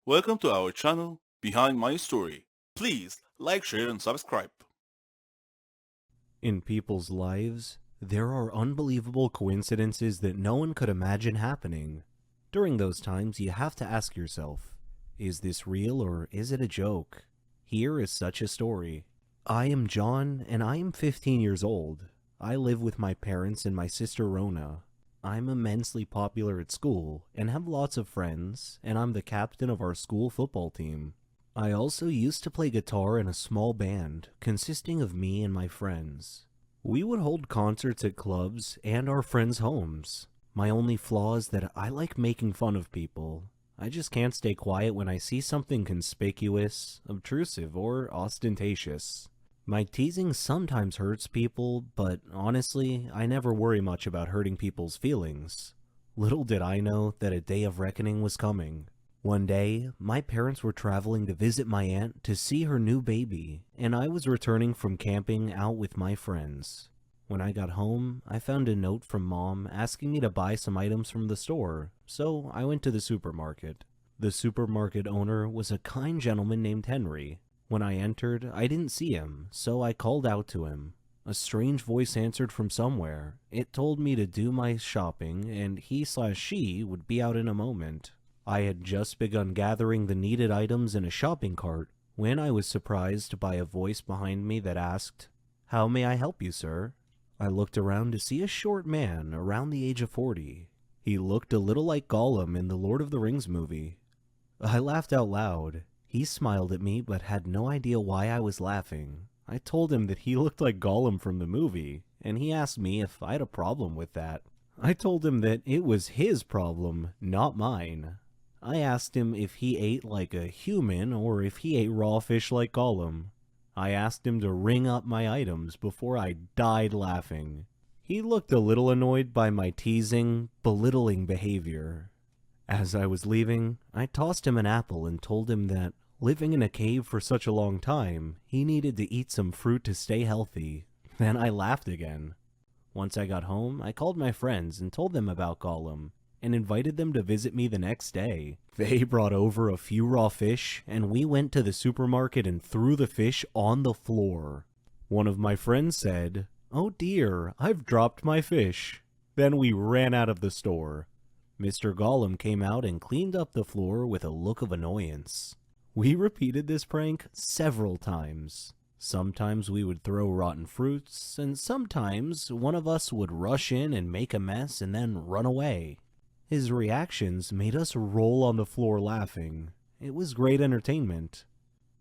Welcome to our channel, Behind My Story. Please like, share and subscribe. In people's lives, there are unbelievable coincidences that no one could imagine happening. During those times, you have to ask yourself, is this real or is it a joke? Here is such a story. I am John, and I am 15 years old. I live with my parents and my sister Rona. I'm immensely popular at school and have lots of friends, and I'm the captain of our school football team. I also used to play guitar in a small band consisting of me and my friends. We would hold concerts at clubs and our friends' homes. My only flaw is that I like making fun of people. I just can't stay quiet when I see something conspicuous, obtrusive, or ostentatious. My teasing sometimes hurts people, but honestly, I never worry much about hurting people's feelings. Little did I know that a day of reckoning was coming. One day, my parents were traveling to visit my aunt to see her new baby, and I was returning from camping out with my friends. When I got home, I found a note from Mom asking me to buy some items from the store, so I went to the supermarket. The supermarket owner was a kind gentleman named Henry. When I entered, I didn't see him, so I called out to him. A strange voice answered from somewhere. It told me to do my shopping, and he/she would be out in a moment. I had just begun gathering the needed items in a shopping cart when I was surprised by a voice behind me that asked, "How may I help you, sir?" I looked around to see a short man around the age of 40. He looked a little like Gollum in the Lord of the Rings movie. I laughed out loud. He smiled at me but had no idea why I was laughing. I told him that he looked like Gollum from the movie, and he asked me if I had a problem with that. I told him that it was his problem, not mine. I asked him if he ate like a human or if he ate raw fish like Gollum. I asked him to ring up my items before I died laughing. He looked a little annoyed by my teasing, belittling behavior. As I was leaving, I tossed him an apple and told him that, living in a cave for such a long time, he needed to eat some fruit to stay healthy. Then I laughed again. Once I got home, I called my friends and told them about Gollum, and invited them to visit me the next day. They brought over a few raw fish, and we went to the supermarket and threw the fish on the floor. One of my friends said, "Oh dear, I've dropped my fish." Then we ran out of the store. Mr. Gollum came out and cleaned up the floor with a look of annoyance. We repeated this prank several times. Sometimes we would throw rotten fruits, and sometimes one of us would rush in and make a mess and then run away. His reactions made us roll on the floor laughing. It was great entertainment.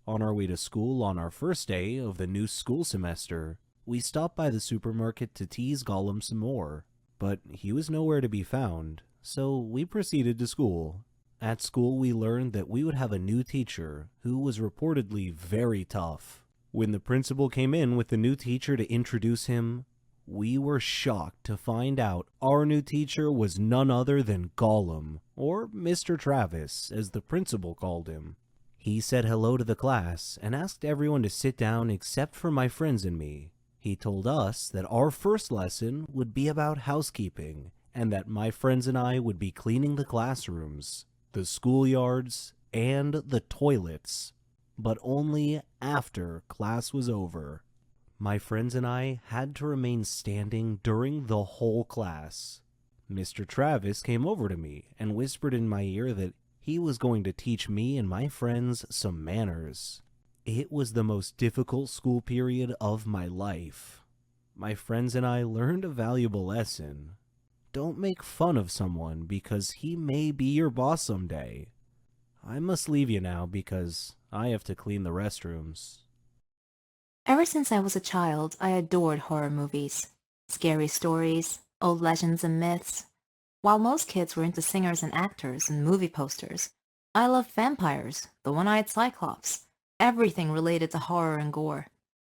On our way to school on our first day of the new school semester, we stopped by the supermarket to tease Gollum some more, but he was nowhere to be found, so we proceeded to school. At school, we learned that we would have a new teacher who was reportedly very tough. When the principal came in with the new teacher to introduce him, we were shocked to find out our new teacher was none other than Gollum, or Mr. Travis, as the principal called him. He said hello to the class and asked everyone to sit down except for my friends and me. He told us that our first lesson would be about housekeeping, and that my friends and I would be cleaning the classrooms, the schoolyards, and the toilets, but only after class was over. My friends and I had to remain standing during the whole class. Mr. Travis came over to me and whispered in my ear that he was going to teach me and my friends some manners. It was the most difficult school period of my life. My friends and I learned a valuable lesson. Don't make fun of someone because he may be your boss someday. I must leave you now because I have to clean the restrooms. Ever since I was a child, I adored horror movies. Scary stories, old legends and myths. While most kids were into singers and actors and movie posters, I loved vampires, the one-eyed cyclops, everything related to horror and gore.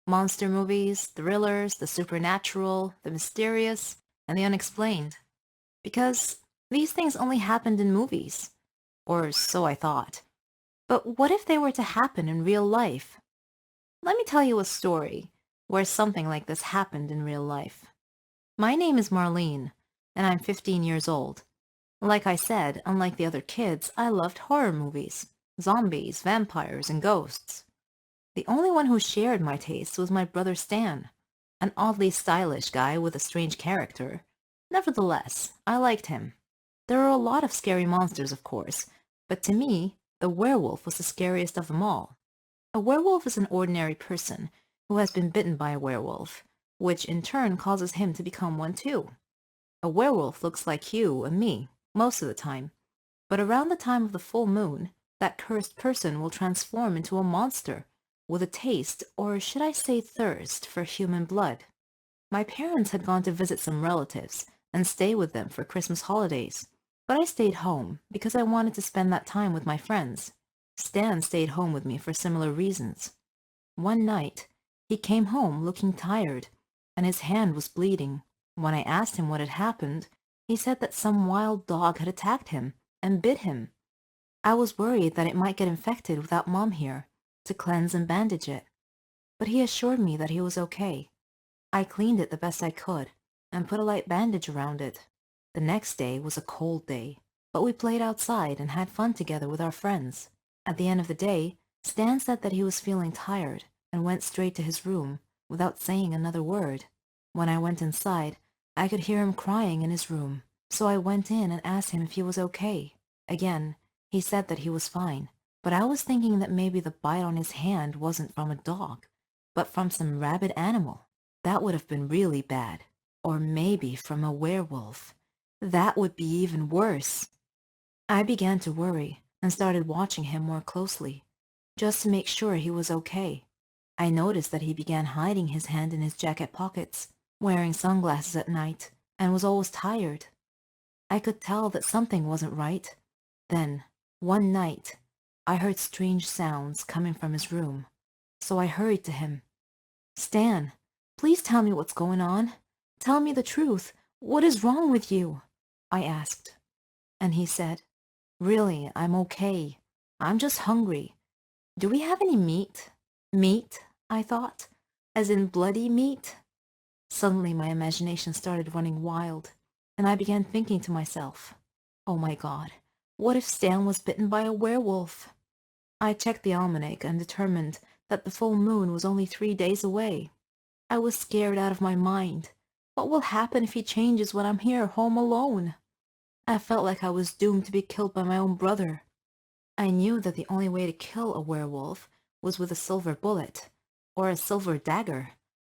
Monster movies, thrillers, the supernatural, the mysterious, and the unexplained. Because these things only happened in movies. Or so I thought. But what if they were to happen in real life? Let me tell you a story where something like this happened in real life. My name is Marlene, and I'm 15 years old. Like I said, unlike the other kids, I loved horror movies. zombies, vampires, and ghosts. The only one who shared my tastes was my brother Stan, an oddly stylish guy with a strange character. Nevertheless, I liked him. There are a lot of scary monsters, of course, but to me, the werewolf was the scariest of them all. A werewolf is an ordinary person who has been bitten by a werewolf, which in turn causes him to become one too. A werewolf looks like you and me most of the time, but around the time of the full moon, that cursed person will transform into a monster with a taste, or should I say thirst, for human blood. My parents had gone to visit some relatives and stay with them for Christmas holidays, but I stayed home because I wanted to spend that time with my friends. Stan stayed home with me for similar reasons. One night, he came home looking tired, and his hand was bleeding. When I asked him what had happened, he said that some wild dog had attacked him and bit him. I was worried that it might get infected without Mom here to cleanse and bandage it, but he assured me that he was okay. I cleaned it the best I could and put a light bandage around it. The next day was a cold day, but we played outside and had fun together with our friends. At the end of the day, Stan said that he was feeling tired and went straight to his room without saying another word. When I went inside, I could hear him crying in his room, so I went in and asked him if he was okay. Again, he said that he was fine, but I was thinking that maybe the bite on his hand wasn't from a dog, but from some rabid animal. That would have been really bad. Or maybe from a werewolf. That would be even worse. I began to worry and started watching him more closely, just to make sure he was okay. I noticed that he began hiding his hand in his jacket pockets, wearing sunglasses at night, and was always tired. I could tell that something wasn't right. Then, one night, I heard strange sounds coming from his room, so I hurried to him. "Stan, please tell me what's going on. Tell me the truth. What is wrong with you?" I asked. And he said, "Really, I'm okay. I'm just hungry. Do we have any meat?" Meat, I thought, as in bloody meat. Suddenly my imagination started running wild, and I began thinking to myself, oh my God, what if Stan was bitten by a werewolf? I checked the almanac and determined that the full moon was only 3 days away. I was scared out of my mind. What will happen if he changes when I'm here home alone? I felt like I was doomed to be killed by my own brother. I knew that the only way to kill a werewolf was with a silver bullet, or a silver dagger.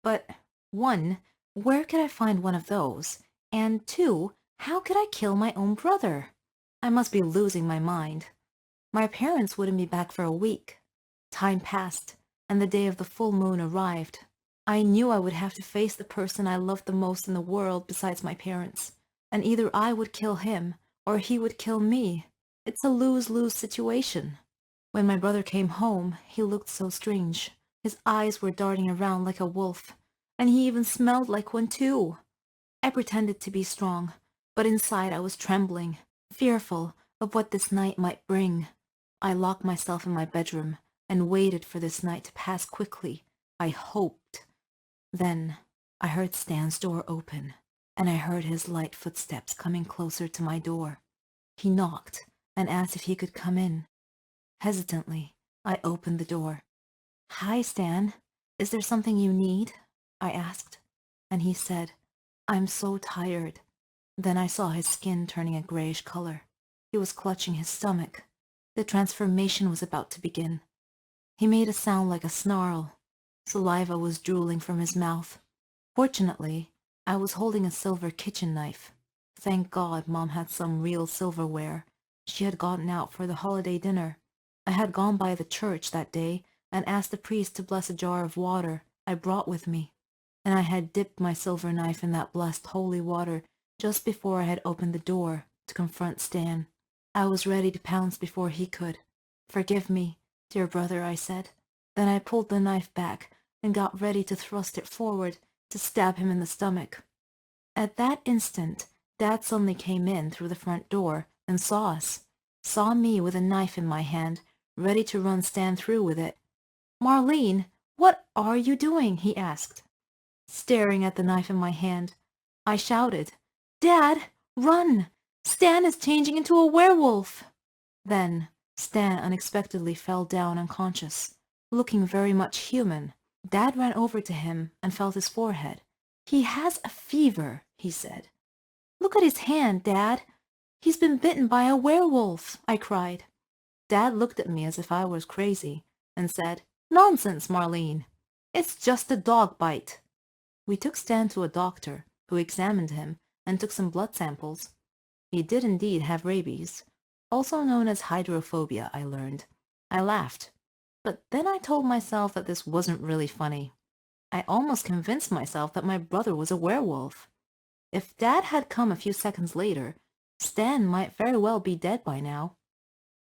But, 1, where could I find one of those? And 2, how could I kill my own brother? I must be losing my mind. My parents wouldn't be back for a week. Time passed, and the day of the full moon arrived. I knew I would have to face the person I loved the most in the world besides my parents, and either I would kill him, or he would kill me. It's a lose-lose situation. When my brother came home, he looked so strange. His eyes were darting around like a wolf, and he even smelled like one too. I pretended to be strong, but inside I was trembling, fearful of what this night might bring. I locked myself in my bedroom and waited for this night to pass quickly. I hoped. Then I heard Stan's door open, and I heard his light footsteps coming closer to my door. He knocked and asked if he could come in. Hesitantly, I opened the door. "Hi, Stan. Is there something you need?" I asked, and he said, "I'm so tired." Then I saw his skin turning a grayish color. He was clutching his stomach. The transformation was about to begin. He made a sound like a snarl. Saliva was drooling from his mouth. Fortunately, I was holding a silver kitchen knife. Thank God Mom had some real silverware. She had gotten out for the holiday dinner. I had gone by the church that day and asked the priest to bless a jar of water I brought with me, and I had dipped my silver knife in that blessed holy water just before I had opened the door to confront Stan. I was ready to pounce before he could. "Forgive me, dear brother," I said. Then I pulled the knife back and got ready to thrust it forward to stab him in the stomach. At that instant, Dad suddenly came in through the front door and saw us, saw me with a knife in my hand, ready to run Stan through with it. "Marlene, what are you doing?" he asked. Staring at the knife in my hand, I shouted, "Dad, run! Stan is changing into a werewolf!" Then Stan unexpectedly fell down unconscious, looking very much human. Dad ran over to him and felt his forehead. "He has a fever," he said. "Look at his hand, Dad. He's been bitten by a werewolf," I cried. Dad looked at me as if I was crazy and said, "Nonsense, Marlene. It's just a dog bite." We took Stan to a doctor, who examined him and took some blood samples. He did indeed have rabies, also known as hydrophobia, I learned. I laughed, but then I told myself that this wasn't really funny. I almost convinced myself that my brother was a werewolf. If Dad had come a few seconds later, Stan might very well be dead by now.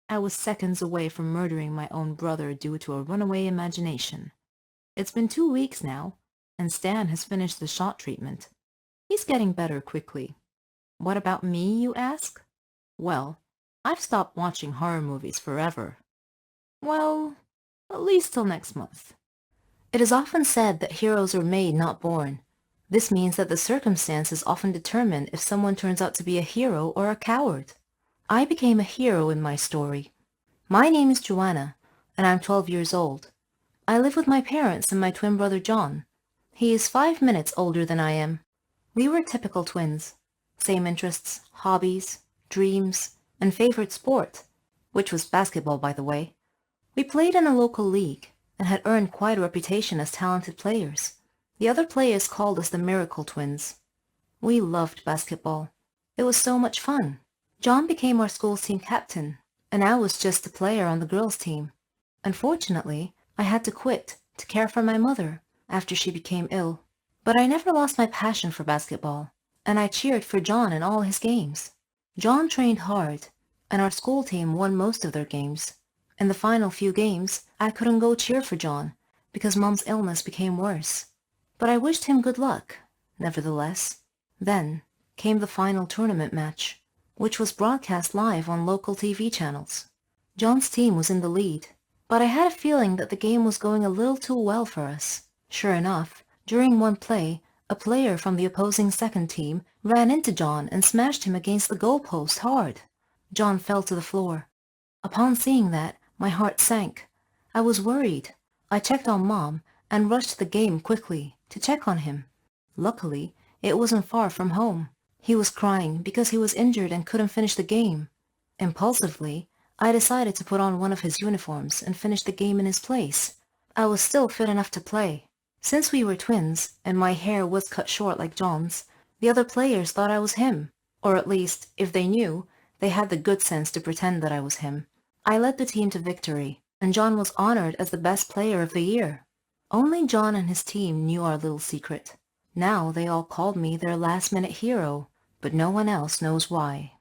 I was seconds away from murdering my own brother due to a runaway imagination. It's been 2 weeks now, and Stan has finished the shot treatment. He's getting better quickly. What about me, you ask? Well, I've stopped watching horror movies forever. Well, at least till next month. It is often said that heroes are made, not born. This means that the circumstances often determine if someone turns out to be a hero or a coward. I became a hero in my story. My name is Joanna, and I'm 12 years old. I live with my parents and my twin brother John. He is 5 minutes older than I am. We were typical twins. Same interests, hobbies, dreams, and favorite sport, which was basketball, by the way. We played in a local league and had earned quite a reputation as talented players. The other players called us the Miracle Twins. We loved basketball. It was so much fun. John became our school's team captain, and I was just a player on the girls' team. Unfortunately, I had to quit to care for my mother after she became ill. But I never lost my passion for basketball, and I cheered for John in all his games. John trained hard, and our school team won most of their games. In the final few games, I couldn't go cheer for John because Mom's illness became worse. But I wished him good luck, nevertheless. Then came the final tournament match, which was broadcast live on local TV channels. John's team was in the lead, but I had a feeling that the game was going a little too well for us. Sure enough, during one play, a player from the opposing second team ran into John and smashed him against the goalpost hard. John fell to the floor. Upon seeing that, my heart sank. I was worried. I checked on Mom and rushed to the game quickly to check on him. Luckily, it wasn't far from home. He was crying because he was injured and couldn't finish the game. Impulsively, I decided to put on one of his uniforms and finish the game in his place. I was still fit enough to play. Since we were twins, and my hair was cut short like John's, the other players thought I was him. Or at least, if they knew, they had the good sense to pretend that I was him. I led the team to victory, and John was honored as the best player of the year. Only John and his team knew our little secret. Now they all called me their last-minute hero, but no one else knows why.